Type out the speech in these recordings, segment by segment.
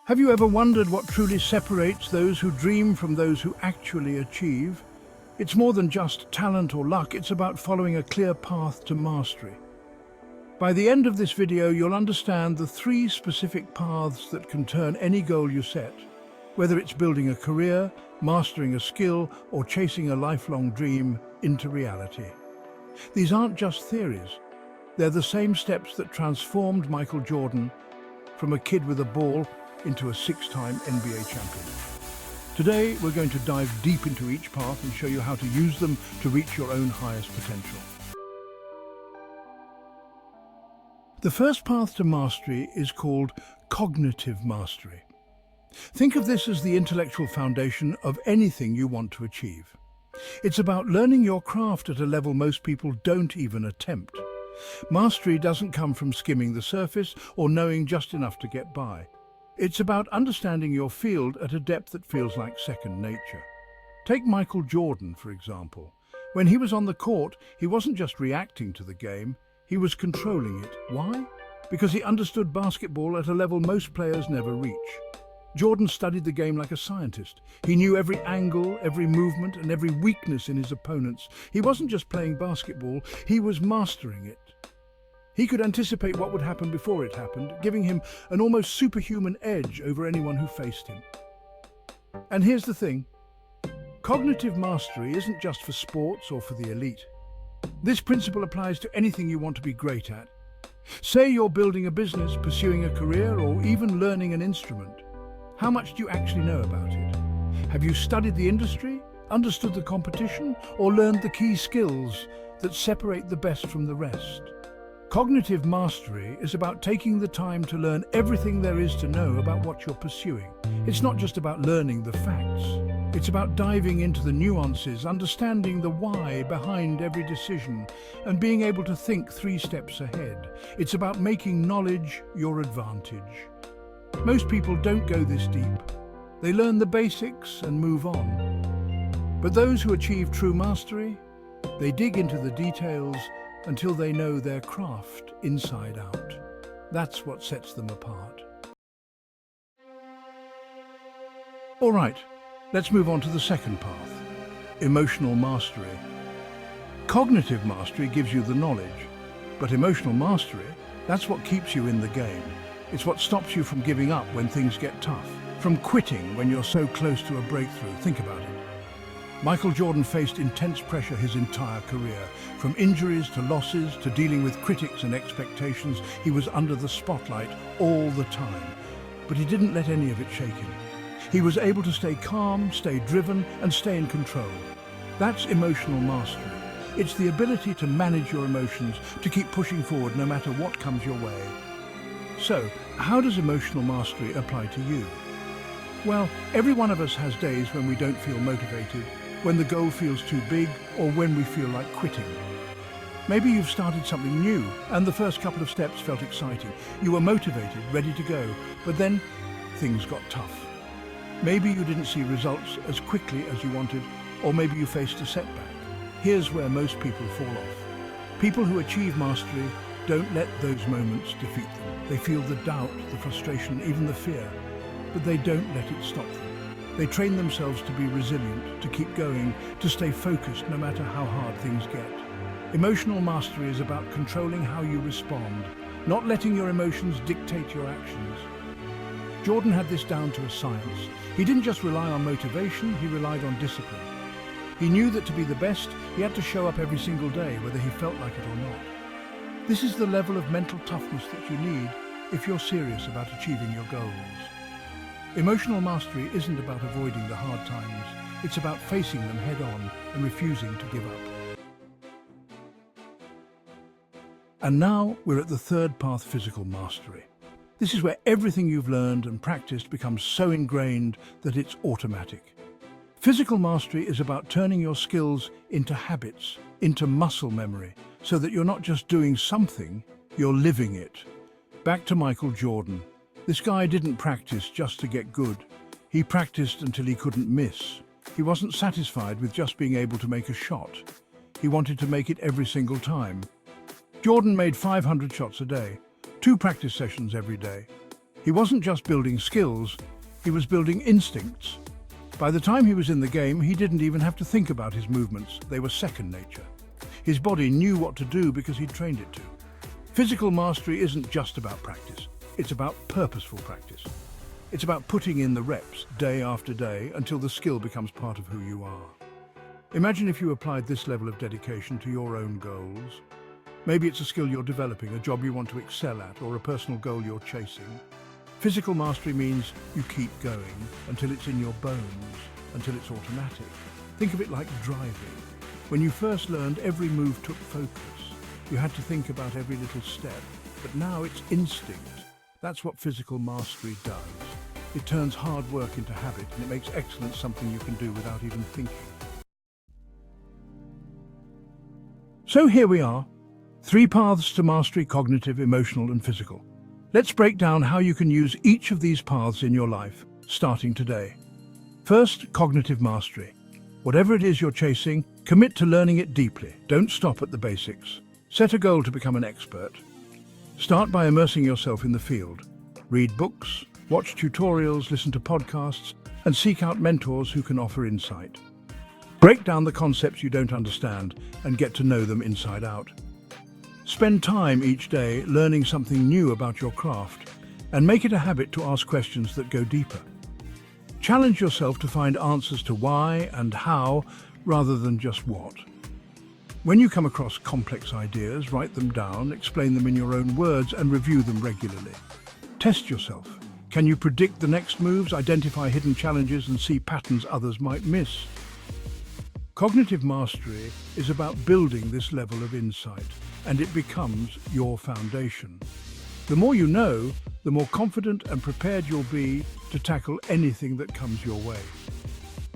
Have you ever wondered what truly separates those who dream from those who actually achieve? It's more than just talent or luck, it's about following a clear path to mastery. By the end of this video, you'll understand the 3 specific paths that can turn any goal you set, whether it's building a career, mastering a skill, or chasing a lifelong dream, into reality. These aren't just theories. They're the same steps that transformed Michael Jordan from a kid with a ball into a 6-time NBA champion. Today, we're going to dive deep into each path and show you how to use them to reach your own highest potential. The first path to mastery is called cognitive mastery. Think of this as the intellectual foundation of anything you want to achieve. It's about learning your craft at a level most people don't even attempt. Mastery doesn't come from skimming the surface or knowing just enough to get by. It's about understanding your field at a depth that feels like second nature. Take Michael Jordan, for example. When he was on the court, he wasn't just reacting to the game, he was controlling it. Why? Because he understood basketball at a level most players never reach. Jordan studied the game like a scientist. He knew every angle, every movement, and every weakness in his opponents. He wasn't just playing basketball, he was mastering it. He could anticipate what would happen before it happened, giving him an almost superhuman edge over anyone who faced him. And here's the thing. Cognitive mastery isn't just for sports or for the elite. This principle applies to anything you want to be great at. Say you're building a business, pursuing a career, or even learning an instrument. How much do you actually know about it? Have you studied the industry, understood the competition, or learned the key skills that separate the best from the rest? Cognitive mastery is about taking the time to learn everything there is to know about what you're pursuing. It's not just about learning the facts. It's about diving into the nuances, understanding the why behind every decision, and being able to think 3 steps ahead. It's about making knowledge your advantage. Most people don't go this deep. They learn the basics and move on. But those who achieve true mastery, they dig into the details until they know their craft inside out. That's what sets them apart. All right, let's move on to the second path, emotional mastery. Cognitive mastery gives you the knowledge, but emotional mastery, that's what keeps you in the game. It's what stops you from giving up when things get tough, from quitting when you're so close to a breakthrough. Think about it. Michael Jordan faced intense pressure his entire career. From injuries to losses to dealing with critics and expectations, he was under the spotlight all the time. But he didn't let any of it shake him. He was able to stay calm, stay driven, and stay in control. That's emotional mastery. It's the ability to manage your emotions, to keep pushing forward no matter what comes your way. So, how does emotional mastery apply to you? Well, every one of us has days when we don't feel motivated, when the goal feels too big, or when we feel like quitting. Maybe you've started something new, and the first couple of steps felt exciting. You were motivated, ready to go, but then things got tough. Maybe you didn't see results as quickly as you wanted, or maybe you faced a setback. Here's where most people fall off. People who achieve mastery don't let those moments defeat them. They feel the doubt, the frustration, even the fear, but they don't let it stop them. They train themselves to be resilient, to keep going, to stay focused no matter how hard things get. Emotional mastery is about controlling how you respond, not letting your emotions dictate your actions. Jordan had this down to a science. He didn't just rely on motivation, he relied on discipline. He knew that to be the best, he had to show up every single day, whether he felt like it or not. This is the level of mental toughness that you need if you're serious about achieving your goals. Emotional mastery isn't about avoiding the hard times, it's about facing them head on and refusing to give up. And now we're at the third path, physical mastery. This is where everything you've learned and practiced becomes so ingrained that it's automatic. Physical mastery is about turning your skills into habits, into muscle memory, so that you're not just doing something, you're living it. Back to Michael Jordan. This guy didn't practice just to get good. He practiced until he couldn't miss. He wasn't satisfied with just being able to make a shot. He wanted to make it every single time. Jordan made 500 shots a day, 2 practice sessions every day. He wasn't just building skills, he was building instincts. By the time he was in the game, he didn't even have to think about his movements. They were second nature. His body knew what to do because he'd trained it to. Physical mastery isn't just about practice. It's about purposeful practice. It's about putting in the reps day after day until the skill becomes part of who you are. Imagine if you applied this level of dedication to your own goals. Maybe it's a skill you're developing, a job you want to excel at, or a personal goal you're chasing. Physical mastery means you keep going until it's in your bones, until it's automatic. Think of it like driving. When you first learned, every move took focus. You had to think about every little step, but now it's instinct. That's what physical mastery does. It turns hard work into habit, and it makes excellence something you can do without even thinking. So here we are, 3 paths to mastery: cognitive, emotional, and physical. Let's break down how you can use each of these paths in your life, starting today. First, cognitive mastery. Whatever it is you're chasing, commit to learning it deeply. Don't stop at the basics. Set a goal to become an expert. Start by immersing yourself in the field. Read books, watch tutorials, listen to podcasts, and seek out mentors who can offer insight. Break down the concepts you don't understand and get to know them inside out. Spend time each day learning something new about your craft, and make it a habit to ask questions that go deeper. Challenge yourself to find answers to why and how rather than just what. When you come across complex ideas, write them down, explain them in your own words, and review them regularly. Test yourself. Can you predict the next moves, identify hidden challenges, and see patterns others might miss? Cognitive mastery is about building this level of insight, and it becomes your foundation. The more you know, the more confident and prepared you'll be to tackle anything that comes your way.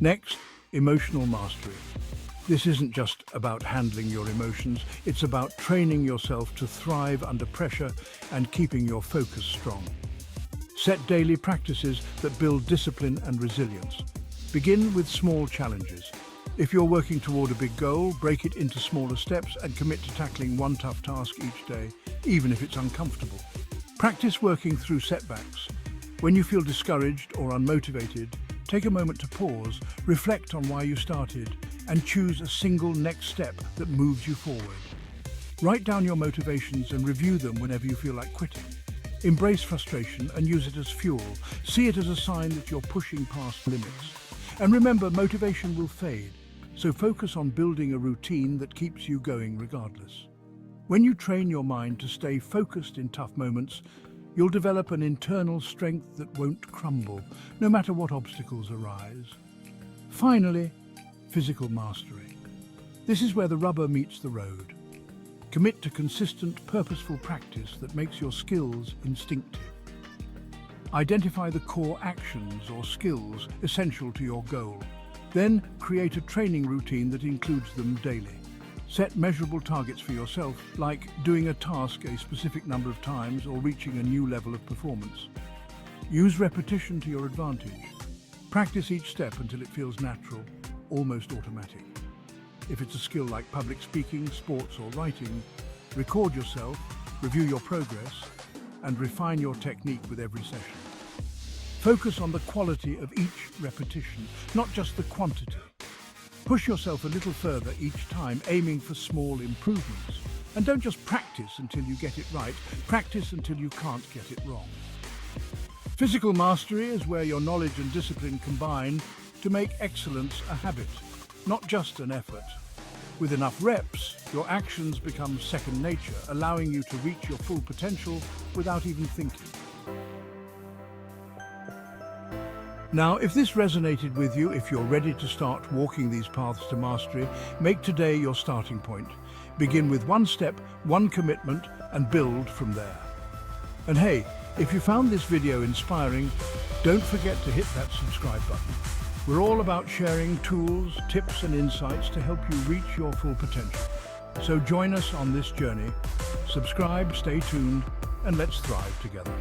Next, emotional mastery. This isn't just about handling your emotions, it's about training yourself to thrive under pressure and keeping your focus strong. Set daily practices that build discipline and resilience. Begin with small challenges. If you're working toward a big goal, break it into smaller steps and commit to tackling one tough task each day, even if it's uncomfortable. Practice working through setbacks. When you feel discouraged or unmotivated, take a moment to pause, reflect on why you started, and choose a single next step that moves you forward. Write down your motivations and review them whenever you feel like quitting. Embrace frustration and use it as fuel. See it as a sign that you're pushing past limits. And remember, motivation will fade, so focus on building a routine that keeps you going regardless. When you train your mind to stay focused in tough moments, you'll develop an internal strength that won't crumble, no matter what obstacles arise. Finally, physical mastery. This is where the rubber meets the road. Commit to consistent, purposeful practice that makes your skills instinctive. Identify the core actions or skills essential to your goal. Then create a training routine that includes them daily. Set measurable targets for yourself, like doing a task a specific number of times or reaching a new level of performance. Use repetition to your advantage. Practice each step until it feels natural, almost automatic. If it's a skill like public speaking, sports, or writing, record yourself, review your progress, and refine your technique with every session. Focus on the quality of each repetition, not just the quantity. Push yourself a little further each time, aiming for small improvements. And don't just practice until you get it right, practice until you can't get it wrong. Physical mastery is where your knowledge and discipline combine to make excellence a habit, not just an effort. With enough reps, your actions become second nature, allowing you to reach your full potential without even thinking. Now, if this resonated with you, if you're ready to start walking these paths to mastery, make today your starting point. Begin with one step, one commitment, and build from there. And hey, if you found this video inspiring, don't forget to hit that subscribe button. We're all about sharing tools, tips, and insights to help you reach your full potential. So join us on this journey. Subscribe, stay tuned, and let's thrive together.